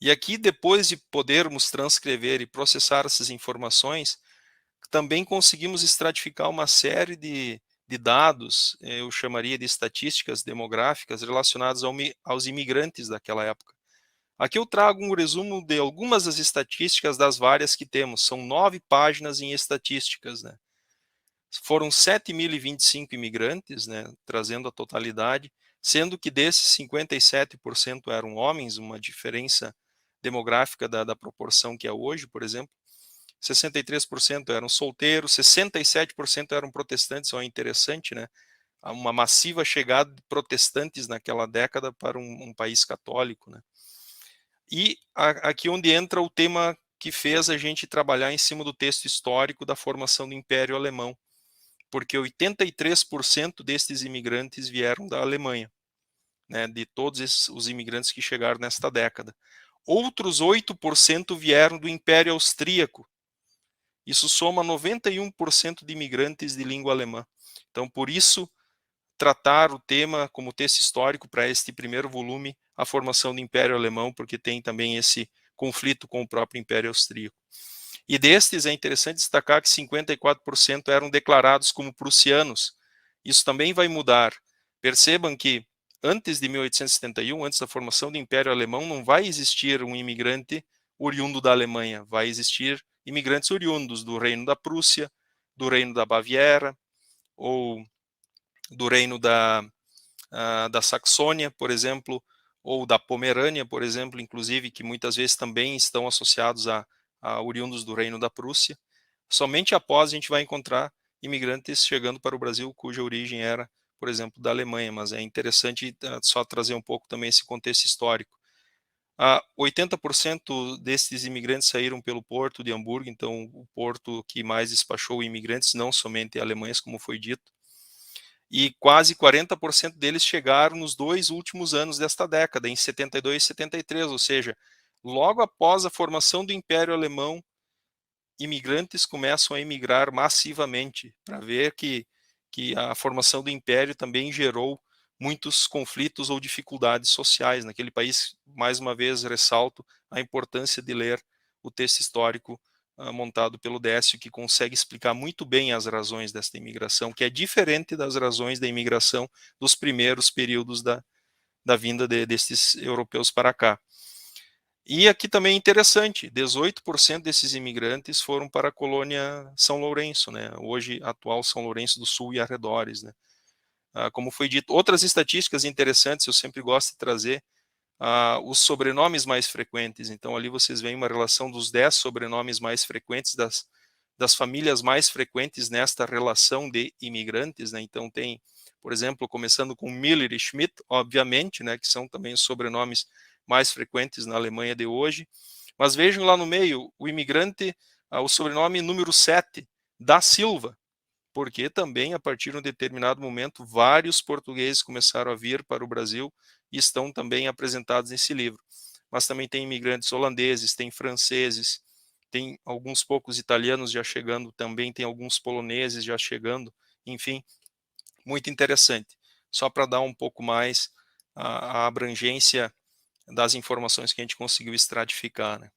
E aqui, depois de podermos transcrever e processar essas informações, também conseguimos estratificar uma série de dados, eu chamaria de estatísticas demográficas relacionadas aos imigrantes daquela época. Aqui eu trago um resumo de algumas das estatísticas das várias que temos. São 9 páginas em estatísticas, né? Foram 7.025 imigrantes, né, trazendo a totalidade, sendo que desses 57% eram homens, uma diferença demográfica da proporção que é hoje, por exemplo. 63% eram solteiros, 67% eram protestantes, é interessante, né? Uma massiva chegada de protestantes naquela década para um país católico, né? E aqui onde entra o tema que fez a gente trabalhar em cima do texto histórico da formação do Império Alemão, porque 83% destes imigrantes vieram da Alemanha, né, de todos os imigrantes que chegaram nesta década. Outros 8% vieram do Império Austríaco. Isso soma 91% de imigrantes de língua alemã. Então, por isso, tratar o tema como texto histórico para este primeiro volume, a formação do Império Alemão, porque tem também esse conflito com o próprio Império Austríaco. E destes é interessante destacar que 54% eram declarados como prussianos. Isso também vai mudar. Percebam que antes de 1871, antes da formação do Império Alemão, não vai existir um imigrante oriundo da Alemanha, vai existir imigrantes oriundos do Reino da Prússia, do Reino da Baviera, ou do Reino da Saxônia, por exemplo, ou da Pomerânia, por exemplo, inclusive, que muitas vezes também estão associados a oriundos do Reino da Prússia. Somente após a gente vai encontrar imigrantes chegando para o Brasil cuja origem era, por exemplo, da Alemanha, mas é interessante só trazer um pouco também esse contexto histórico. 80% desses imigrantes saíram pelo porto de Hamburgo, então o porto que mais despachou imigrantes, não somente alemães, como foi dito, e quase 40% deles chegaram nos 2 últimos anos desta década, em 72 e 73, ou seja, logo após a formação do Império Alemão, imigrantes começam a emigrar massivamente, para ver que a formação do Império também gerou muitos conflitos ou dificuldades sociais naquele país. Mais uma vez, ressalto a importância de ler o texto histórico montado pelo Décio, que consegue explicar muito bem as razões desta imigração, que é diferente das razões da imigração dos primeiros períodos da vinda destes europeus para cá. E aqui também é interessante, 18% desses imigrantes foram para a colônia São Lourenço, né? Hoje atual São Lourenço do Sul e arredores, né? Como foi dito, outras estatísticas interessantes eu sempre gosto de trazer, os sobrenomes mais frequentes. Então ali vocês veem uma relação dos 10 sobrenomes mais frequentes das famílias mais frequentes nesta relação de imigrantes, né? Então tem, por exemplo, começando com Miller e Schmidt, obviamente, né, que são também os sobrenomes mais frequentes na Alemanha de hoje. Mas vejam lá no meio, o imigrante, o sobrenome número 7, da Silva, porque também a partir de um determinado momento vários portugueses começaram a vir para o Brasil e estão também apresentados nesse livro. Mas também tem imigrantes holandeses, tem franceses, tem alguns poucos italianos já chegando, também tem alguns poloneses já chegando, enfim, muito interessante. Só para dar um pouco mais a abrangência das informações que a gente conseguiu estratificar, né?